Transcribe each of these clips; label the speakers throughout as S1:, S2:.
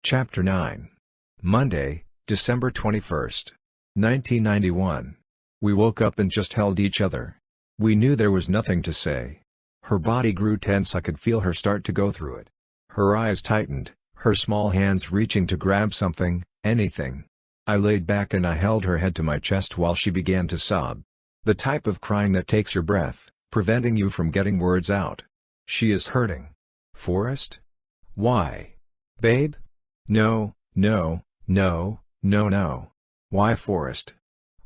S1: Chapter 9. Monday, December 21st, 1991. We woke up and just held each other. We knew there was nothing to say. Her body grew tense. I could feel her start to go through it. Her eyes tightened, her small hands reaching to grab something, anything. I laid back and I held her head to my chest while she began to sob. The type of crying that takes your breath, preventing you from getting words out. She is hurting. Forrest? Why? Babe? No, no, no, no, no. Why, Forrest?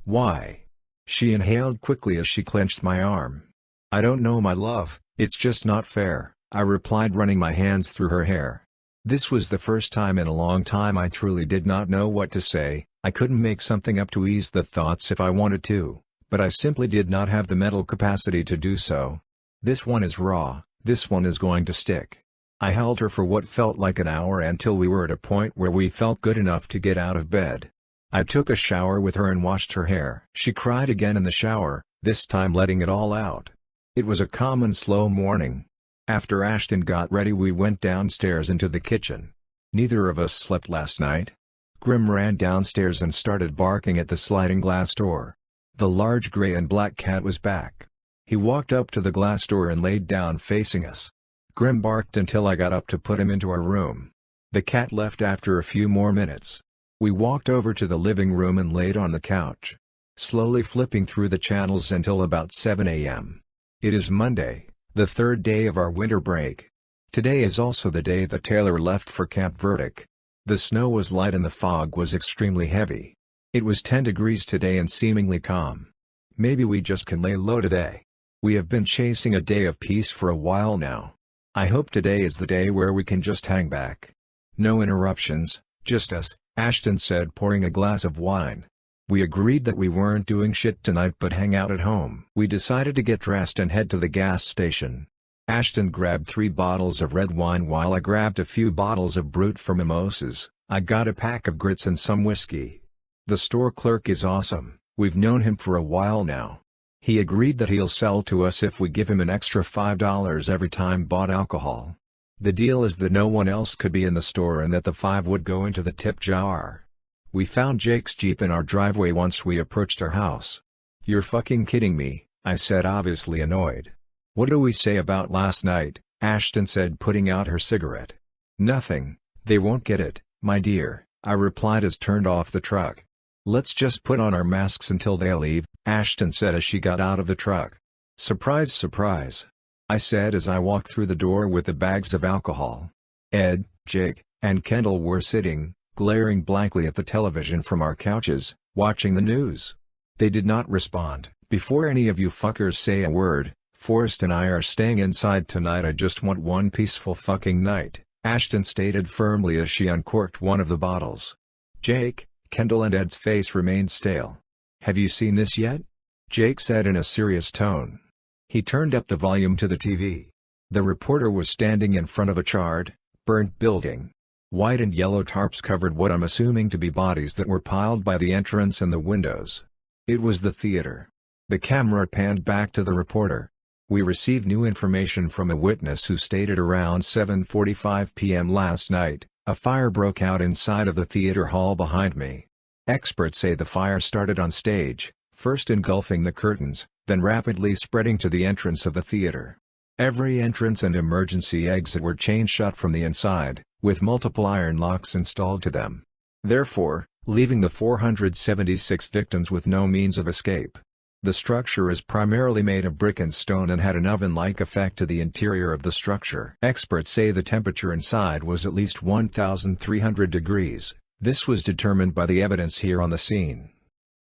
S1: Why? She inhaled quickly as she clenched my arm. I don't know, my love, it's just not fair, I replied, running my hands through her hair. This was the first time in a long time I truly did not know what to say. I couldn't make something up to ease the thoughts if I wanted to, but I simply did not have the mental capacity to do so. This one is raw, this one is going to stick. I held her for what felt like an hour until we were at a point where we felt good enough to get out of bed. I took a shower with her and washed her hair. She cried again in the shower, this time letting it all out. It was a calm and slow morning. After Ashton got ready, we went downstairs into the kitchen. Neither of us slept last night. Grim ran downstairs and started barking at the sliding glass door. The large gray and black cat was back. He walked up to the glass door and laid down facing us. Grim barked until I got up to put him into our room. The cat left after a few more minutes. We walked over to the living room and laid on the couch, slowly flipping through the channels until about 7 a.m. It is Monday, the third day of our winter break. Today is also the day that Taylor left for Camp Verdict. The snow was light and the fog was extremely heavy. It was 10 degrees today and seemingly calm. Maybe we just can lay low today. We have been chasing a day of peace for a while now. I hope today is the day where we can just hang back. No interruptions, just us, Ashton said, pouring a glass of wine. We agreed that we weren't doing shit tonight but hang out at home. We decided to get dressed and head to the gas station. Ashton grabbed 3 bottles of red wine while I grabbed a few bottles of Brut for mimosas. I got a pack of grits and some whiskey. The store clerk is awesome, we've known him for a while now. He agreed that he'll sell to us if we give him an extra $5 every time bought alcohol. The deal is that no one else could be in the store and that the 5 would go into the tip jar. We found Jake's Jeep in our driveway once we approached our house. You're fucking kidding me, I said, obviously annoyed. What do we say about last night? Ashton said, putting out her cigarette. Nothing, they won't get it, my dear, I replied as turned off the truck. Let's just put on our masks until they leave, Ashton said as she got out of the truck. Surprise, surprise, I said as I walked through the door with the bags of alcohol. Ed, Jake, and Kendall were sitting, glaring blankly at the television from our couches, watching the news. They did not respond. Before any of you fuckers say a word, Forrest and I are staying inside tonight. I just want one peaceful fucking night, Ashton stated firmly as she uncorked one of the bottles. Jake, Kendall and Ed's face remained stale. Have you seen this yet? Jake said in a serious tone. He turned up the volume to the TV. The reporter was standing in front of a charred, burnt building. White and yellow tarps covered what I'm assuming to be bodies that were piled by the entrance and the windows. It was the theater. The camera panned back to the reporter. We received new information from a witness who stated around 7:45 p.m. last night, a fire broke out inside of the theater hall behind me. Experts say the fire started on stage, first engulfing the curtains, then rapidly spreading to the entrance of the theater. Every entrance and emergency exit were chained shut from the inside, with multiple iron locks installed to them. Therefore, leaving the 476 victims with no means of escape. The structure is primarily made of brick and stone and had an oven-like effect to the interior of the structure. Experts say the temperature inside was at least 1,300 degrees. This was determined by the evidence here on the scene.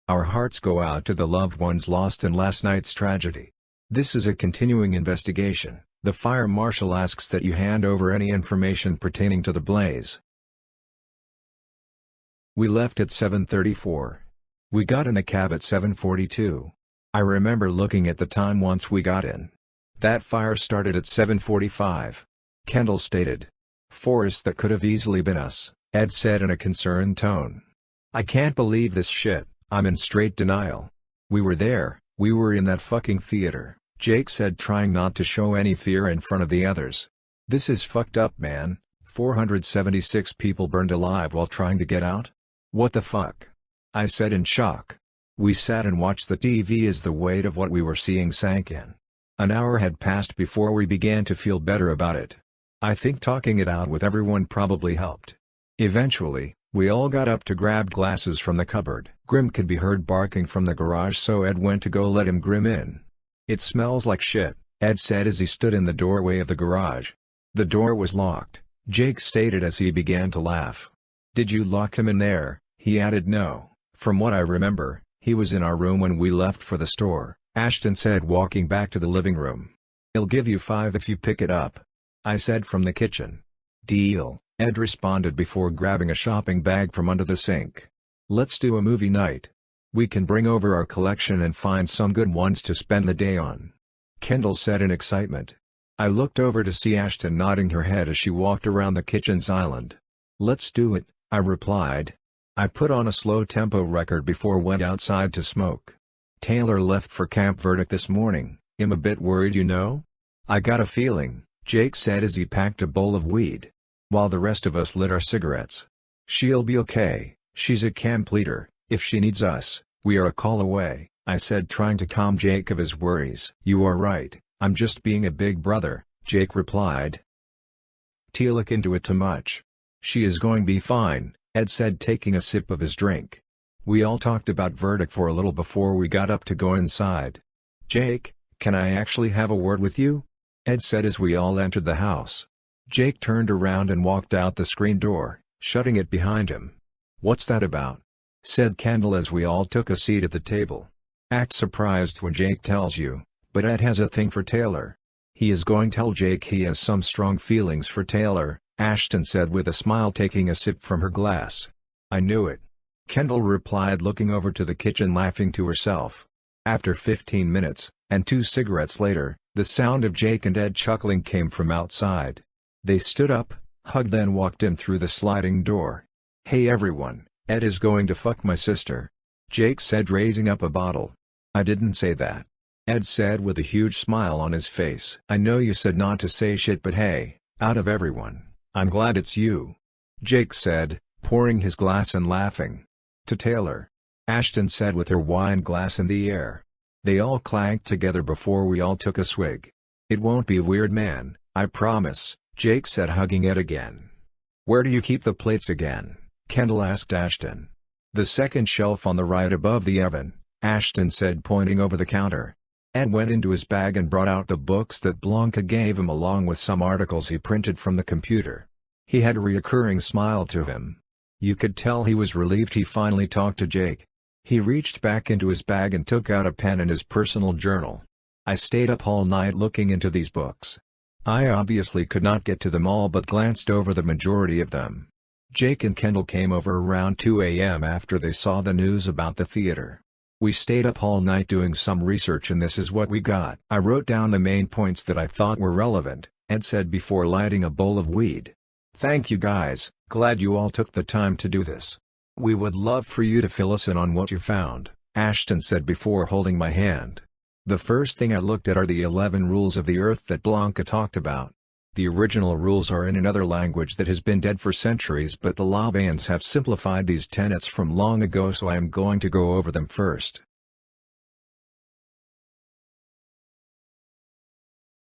S1: Our hearts go out to the loved ones lost in last night's tragedy. This is a continuing investigation. The fire marshal asks that you hand over any information pertaining to the blaze. We left at 7:34. We got in a cab at 7:42. I remember looking at the time once we got in. That fire started at 7:45. Kendall stated. Forrest, that could have easily been us, Ed said in a concerned tone. I can't believe this shit, I'm in straight denial. We were there, we were in that fucking theater, Jake said, trying not to show any fear in front of the others. This is fucked up, man. 476 people burned alive while trying to get out? What the fuck? I said in shock. We sat and watched the TV as the weight of what we were seeing sank in. An hour had passed before we began to feel better about it. I think talking it out with everyone probably helped. Eventually, we all got up to grab glasses from the cupboard. Grim could be heard barking from the garage, so Ed went to go let him Grim in. "It smells like shit," Ed said as he stood in the doorway of the garage. The door was locked, Jake stated as he began to laugh. "Did you lock him in there?" He added. "No, from what I remember, he was in our room when we left for the store," Ashton said, walking back to the living room. "He'll give you 5 if you pick it up," I said from the kitchen. "Deal," Ed responded before grabbing a shopping bag from under the sink. "Let's do a movie night. We can bring over our collection and find some good ones to spend the day on," Kendall said in excitement. I looked over to see Ashton nodding her head as she walked around the kitchen's island. "Let's do it," I replied. I put on a slow-tempo record before went outside to smoke. "Taylor left for Camp Verdict this morning. I'm a bit worried, you know?" "I got a feeling," Jake said as he packed a bowl of weed. While the rest of us lit our cigarettes. "She'll be okay, she's a camp leader. If she needs us, we are a call away," I said, trying to calm Jake of his worries. "You are right, I'm just being a big brother," Jake replied. "To look into it too much. She is going to be fine," Ed said, taking a sip of his drink. We all talked about Verdict for a little before we got up to go inside. "Jake, can I actually have a word with you?" Ed said as we all entered the house. Jake turned around and walked out the screen door, shutting it behind him. "What's that about?" said Kendall as we all took a seat at the table. "Act surprised when Jake tells you, but Ed has a thing for Taylor. He is going to tell Jake he has some strong feelings for Taylor," Ashton said with a smile, taking a sip from her glass. "I knew it," Kendall replied, looking over to the kitchen laughing to herself. After 15 minutes, and 2 cigarettes later, the sound of Jake and Ed chuckling came from outside. They stood up, hugged, then walked in through the sliding door. "Hey everyone, Ed is going to fuck my sister," Jake said, raising up a bottle. "I didn't say that," Ed said with a huge smile on his face. "I know you said not to say shit, but hey, out of everyone, I'm glad it's you," Jake said, pouring his glass and laughing. "To Taylor," Ashton said with her wine glass in the air. They all clanked together before we all took a swig. "It won't be weird, man, I promise," Jake said, hugging Ed again. "Where do you keep the plates again?" Kendall asked Ashton. "The second shelf on the right above the oven," Ashton said, pointing over the counter. Ed went into his bag and brought out the books that Blanca gave him along with some articles he printed from the computer. He had a reoccurring smile to him. You could tell he was relieved he finally talked to Jake. He reached back into his bag and took out a pen and his personal journal. "I stayed up all night looking into these books. I obviously could not get to them all, but glanced over the majority of them." Jake and Kendall came over around 2 a.m. after they saw the news about the theater. "We stayed up all night doing some research and this is what we got." I wrote down the main points that I thought were relevant, Ed said before lighting a bowl of weed. "Thank you guys, glad you all took the time to do this. We would love for you to fill us in on what you found," Ashton said before holding my hand. "The first thing I looked at are the 11 rules of the Earth that Blanca talked about. The original rules are in another language that has been dead for centuries, but the Labians have simplified these tenets from long ago, so I am going to go over them first.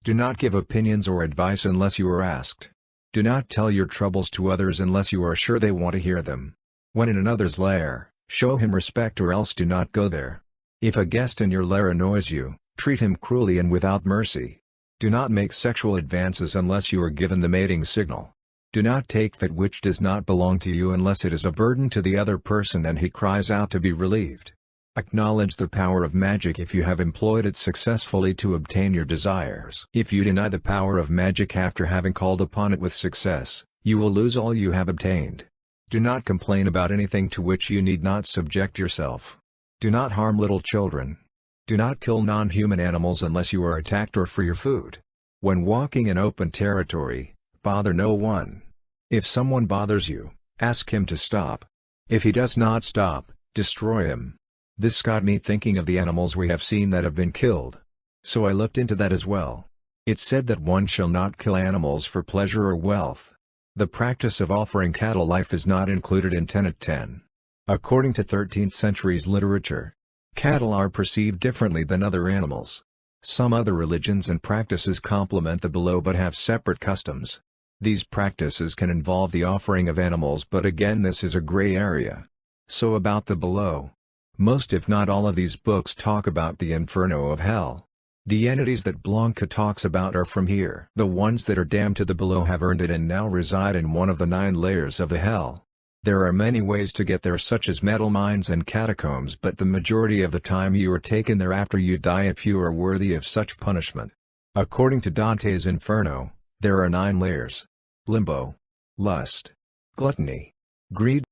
S1: Do not give opinions or advice unless you are asked. Do not tell your troubles to others unless you are sure they want to hear them. When in another's lair, show him respect or else do not go there. If a guest in your lair annoys you, treat him cruelly and without mercy. Do not make sexual advances unless you are given the mating signal. Do not take that which does not belong to you unless it is a burden to the other person and he cries out to be relieved. Acknowledge the power of magic if you have employed it successfully to obtain your desires. If you deny the power of magic after having called upon it with success, you will lose all you have obtained. Do not complain about anything to which you need not subject yourself. Do not harm little children. Do not kill non-human animals unless you are attacked or for your food. When walking in open territory, bother no one. If someone bothers you, ask him to stop. If he does not stop, destroy him. This got me thinking of the animals we have seen that have been killed. So I looked into that as well. It said that one shall not kill animals for pleasure or wealth. The practice of offering cattle life is not included in Tenet 10. According to 13th century's literature, cattle are perceived differently than other animals. Some other religions and practices complement the below but have separate customs. These practices can involve the offering of animals, but again this is a gray area. So about the below. Most if not all of these books talk about the inferno of hell. The entities that Blanca talks about are from here. The ones that are damned to the below have earned it and now reside in one of the 9 layers of the hell. There are many ways to get there, such as metal mines and catacombs, but the majority of the time you are taken there after you die if you are worthy of such punishment. According to Dante's Inferno, there are 9 layers: limbo, lust, gluttony, greed,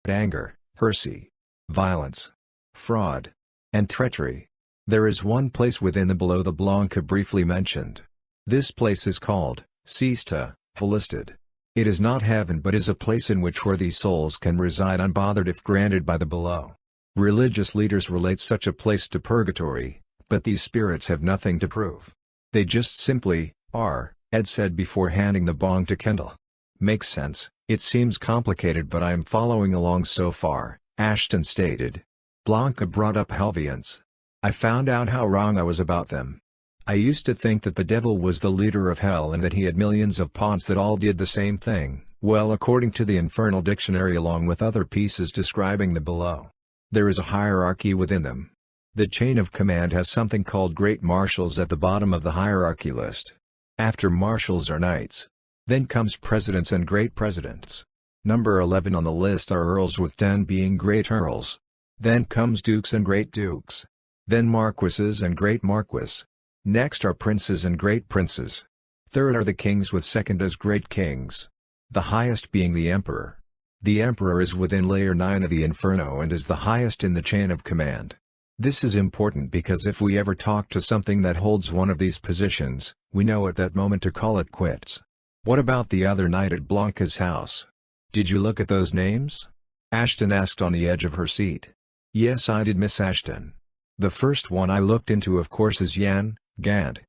S1: anger, heresy, violence, fraud, and treachery. There is one place within the below the Blanca briefly mentioned. This place is called Siesta, listed. It is not heaven but is a place in which worthy souls can reside unbothered if granted by the below. Religious leaders relate such a place to purgatory, but these spirits have nothing to prove. They just simply are, Ed said before handing the bong to Kendall. Makes sense. It seems complicated but I am following along so far, Ashton stated. Blanca brought up Helvians. I found out how wrong I was about them. I used to think that the devil was the leader of hell and that he had millions of pawns that all did the same thing. Well, according to the Infernal Dictionary along with other pieces describing the below, there is a hierarchy within them. The chain of command has something called great marshals at the bottom of the hierarchy list. After marshals are knights. Then comes presidents and great presidents. Number 11 on the list are earls, with 10 being great earls. Then comes dukes and great dukes. Then marquises and great marquis. Next are princes and great princes. Third are the kings, with second as great kings. The highest being the emperor. The emperor is within layer 9 of the Inferno and is the highest in the chain of command. This is important because if we ever talk to something that holds one of these positions, we know at that moment to call it quits. What about the other night at Blanca's house? Did you look at those names? Ashton asked on the edge of her seat. Yes, I did, Miss Ashton. The first one I looked into of course is Yan, Gant,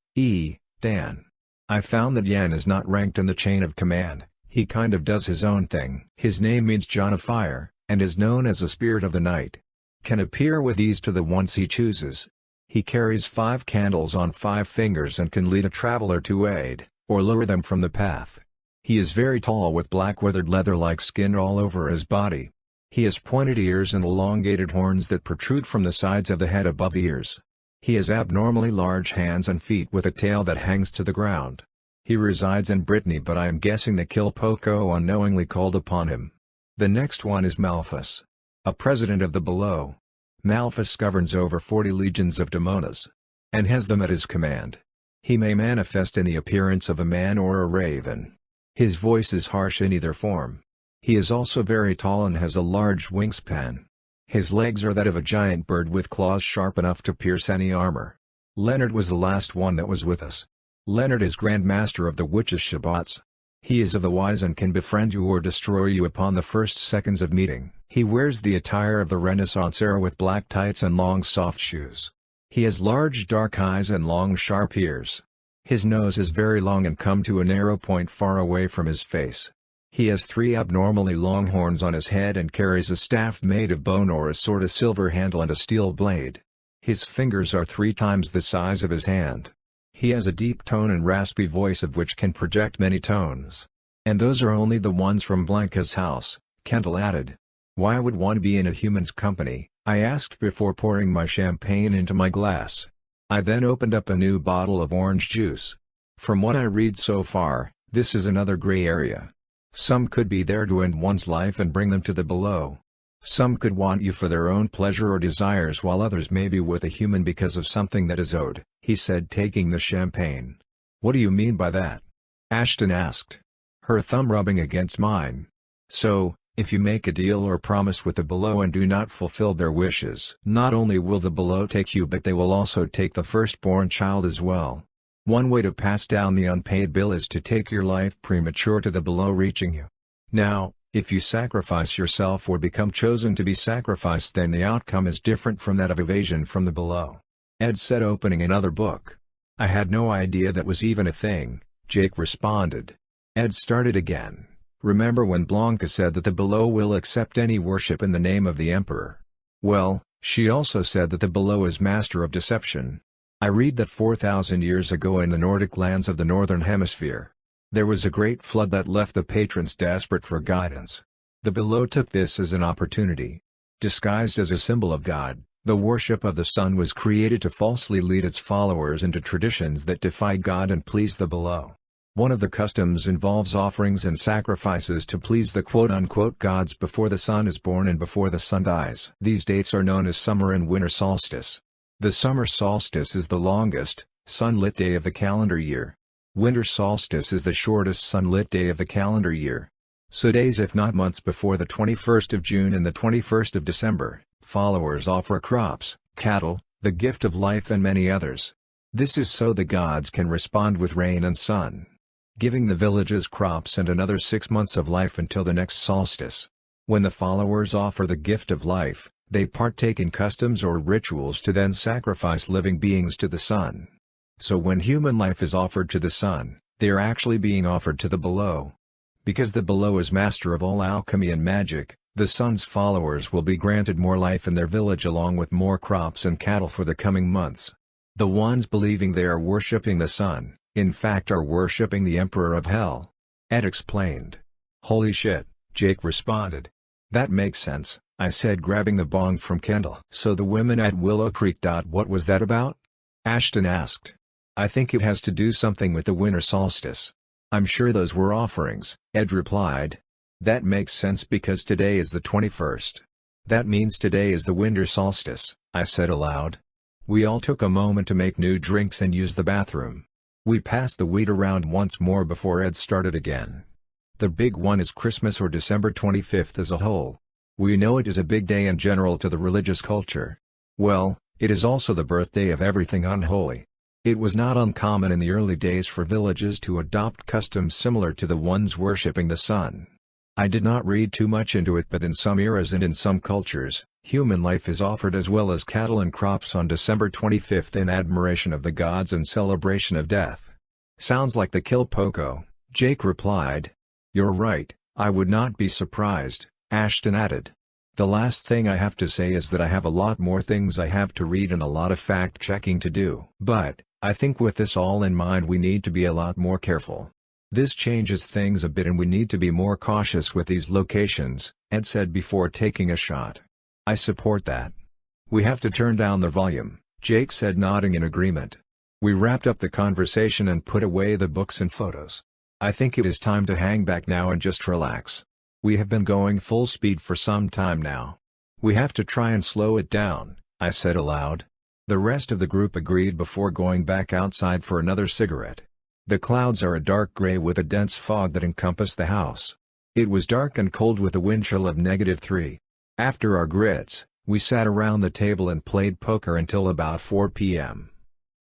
S1: Dan. I found that Yan is not ranked in the chain of command, he kind of does his own thing. His name means John of Fire, and is known as the Spirit of the Night. Can appear with ease to the ones he chooses. He carries 5 candles on 5 fingers and can lead a traveler to aid, or lure them from the path. He is very tall with black weathered leather-like skin all over his body. He has pointed ears and elongated horns that protrude from the sides of the head above the ears. He has abnormally large hands and feet with a tail that hangs to the ground. He resides in Brittany, but I am guessing the Kilpoco unknowingly called upon him. The next one is Malphus, a president of the below. Malphus governs over 40 legions of demonas, and has them at his command. He may manifest in the appearance of a man or a raven. His voice is harsh in either form. He is also very tall and has a large wingspan. His legs are that of a giant bird with claws sharp enough to pierce any armor. Leonard was the last one that was with us. Leonard is Grand Master of the Witches' Shabbats. He is of the wise and can befriend you or destroy you upon the first seconds of meeting. He wears the attire of the Renaissance era with black tights and long soft shoes. He has large dark eyes and long sharp ears. His nose is very long and come to a narrow point far away from his face. He has 3 abnormally long horns on his head and carries a staff made of bone or a sort of silver handle and a steel blade. His fingers are 3 times the size of his hand. He has a deep tone and raspy voice of which can project many tones. And those are only the ones from Blanca's house, Kendall added. Why would one be in a human's company? I asked before pouring my champagne into my glass. I then opened up a new bottle of orange juice. From what I read so far, this is another gray area. Some could be there to end one's life and bring them to the below. Some could want you for their own pleasure or desires, while others may be with a human because of something that is owed, he said, taking the champagne. What do you mean by that? Ashton asked, her thumb rubbing against mine. So, if you make a deal or promise with the below and do not fulfill their wishes, not only will the below take you but they will also take the firstborn child as well. One way to pass down the unpaid bill is to take your life premature to the below reaching you. Now, if you sacrifice yourself or become chosen to be sacrificed, then the outcome is different from that of evasion from the below. Ed said, opening another book. I had no idea that was even a thing, Jake responded. Ed started again. Remember when Blanca said that the below will accept any worship in the name of the Emperor? Well, she also said that the below is master of deception. I read that 4,000 years ago in the Nordic lands of the Northern Hemisphere, there was a great flood that left the patrons desperate for guidance. The below took this as an opportunity. Disguised as a symbol of God, the worship of the sun was created to falsely lead its followers into traditions that defy God and please the below. One of the customs involves offerings and sacrifices to please the quote-unquote gods before the sun is born and before the sun dies. These dates are known as summer and winter solstice. The summer solstice is the longest, sunlit day of the calendar year. Winter solstice is the shortest sunlit day of the calendar year. So days if not months before the 21st of June and the 21st of December, followers offer crops, cattle, the gift of life and many others. This is so the gods can respond with rain and sun, giving the villages crops and another 6 months of life until the next solstice. When the followers offer the gift of life, they partake in customs or rituals to then sacrifice living beings to the sun. So when human life is offered to the sun, they are actually being offered to the below. Because the below is master of all alchemy and magic, the sun's followers will be granted more life in their village along with more crops and cattle for the coming months. The ones believing they are worshipping the sun, in fact are worshipping the Emperor of Hell. Ed explained. Holy shit, Jake responded. That makes sense, I said, grabbing the bong from Kendall. So the women at Willow Creek. What was that about? Ashton asked. I think it has to do something with the winter solstice. I'm sure those were offerings, Ed replied. That makes sense because today is the 21st. That means today is the winter solstice, I said aloud. We all took a moment to make new drinks and use the bathroom. We passed the weed around once more before Ed started again. The big one is Christmas or December 25th as a whole. We know it is a big day in general to the religious culture. Well, it is also the birthday of everything unholy. It was not uncommon in the early days for villages to adopt customs similar to the ones worshipping the sun. I did not read too much into it, but in some eras and in some cultures, human life is offered as well as cattle and crops on December 25th in admiration of the gods and celebration of death. Sounds like the kill poco, Jake replied. You're right, I would not be surprised, Ashton added. The last thing I have to say is that I have a lot more things I have to read and a lot of fact-checking to do. But, I think with this all in mind we need to be a lot more careful. This changes things a bit and we need to be more cautious with these locations, Ed said before taking a shot. I support that. We have to turn down the volume, Jake said, nodding in agreement. We wrapped up the conversation and put away the books and photos. I think it is time to hang back now and just relax. We have been going full speed for some time now. We have to try and slow it down, I said aloud. The rest of the group agreed before going back outside for another cigarette. The clouds are a dark gray with a dense fog that encompassed the house. It was dark and cold with a wind chill of -3. After our grits, we sat around the table and played poker until about 4 p.m.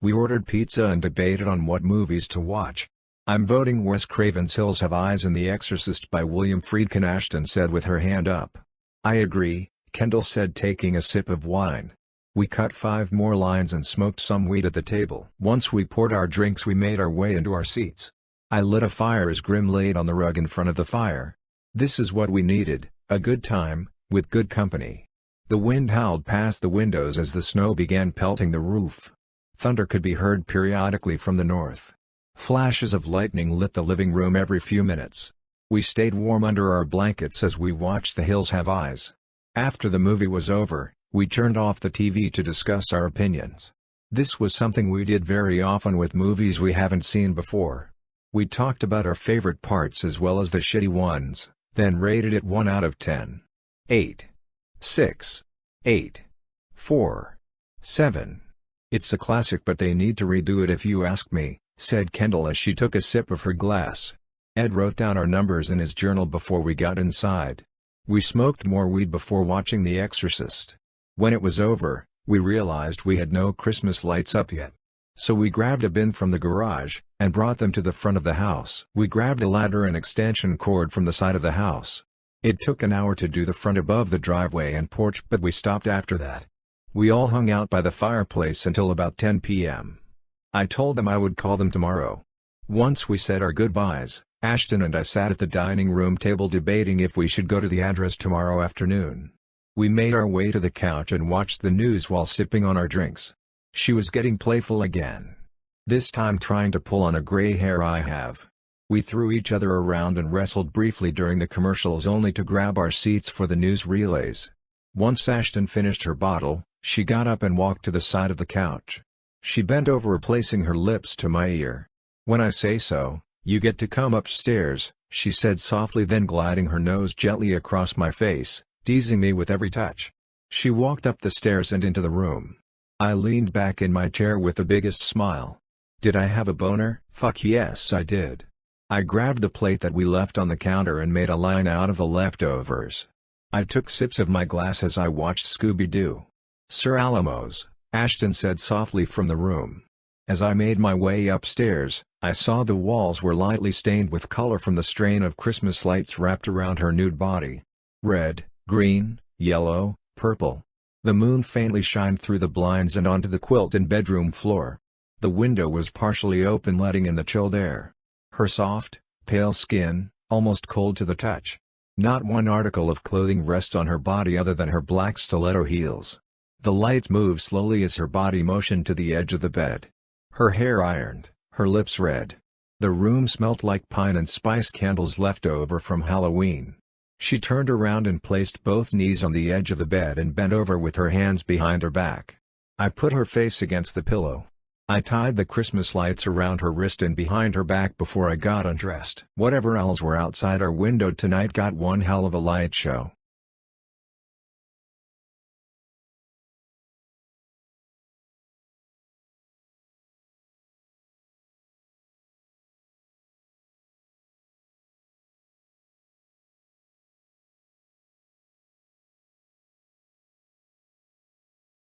S1: We ordered pizza and debated on what movies to watch. I'm voting Wes Craven's Hills Have Eyes and The Exorcist by William Friedkin, Ashton said with her hand up. I agree, Kendall said, taking a sip of wine. We cut 5 more lines and smoked some weed at the table. Once we poured our drinks we made our way into our seats. I lit a fire as Grim laid on the rug in front of the fire. This is what we needed, a good time, with good company. The wind howled past the windows as the snow began pelting the roof. Thunder could be heard periodically from the north. Flashes of lightning lit the living room every few minutes. We stayed warm under our blankets as we watched The Hills Have Eyes. After the movie was over, we turned off the TV to discuss our opinions. This was something we did very often with movies we haven't seen before. We talked about our favorite parts as well as the shitty ones, then rated it 1 out of 10. 8. 6. 8. 4. 7. It's a classic, but they need to redo it if you ask me, said Kendall as she took a sip of her glass. Ed wrote down our numbers in his journal before we got inside. We smoked more weed before watching The Exorcist. When it was over, we realized we had no Christmas lights up yet. So we grabbed a bin from the garage, and brought them to the front of the house. We grabbed a ladder and extension cord from the side of the house. It took an hour to do the front above the driveway and porch, but we stopped after that. We all hung out by the fireplace until about 10 p.m. I told them I would call them tomorrow. Once we said our goodbyes, Ashton and I sat at the dining room table debating if we should go to the address tomorrow afternoon. We made our way to the couch and watched the news while sipping on our drinks. She was getting playful again. This time trying to pull on a gray hair I have. We threw each other around and wrestled briefly during the commercials only to grab our seats for the news relays. Once Ashton finished her bottle, she got up and walked to the side of the couch. She bent over, placing her lips to my ear. "When I say so, you get to come upstairs," she said softly, then gliding her nose gently across my face, teasing me with every touch. She walked up the stairs and into the room. I leaned back in my chair with the biggest smile. Did I have a boner? Fuck yes I did. I grabbed the plate that we left on the counter and made a line out of the leftovers. I took sips of my glass as I watched Scooby-Doo. "Sir Alamos," Ashton said softly from the room. As I made my way upstairs, I saw the walls were lightly stained with color from the strain of Christmas lights wrapped around her nude body. Red, green, yellow, purple. The moon faintly shined through the blinds and onto the quilt and bedroom floor. The window was partially open, letting in the chilled air. Her soft, pale skin, almost cold to the touch. Not one article of clothing rests on her body other than her black stiletto heels. The lights moved slowly as her body motioned to the edge of the bed. Her hair ironed, her lips red. The room smelt like pine and spice candles left over from Halloween. She turned around and placed both knees on the edge of the bed and bent over with her hands behind her back. I put her face against the pillow. I tied the Christmas lights around her wrist and behind her back before I got undressed. Whatever owls were outside our window tonight got one hell of a light show.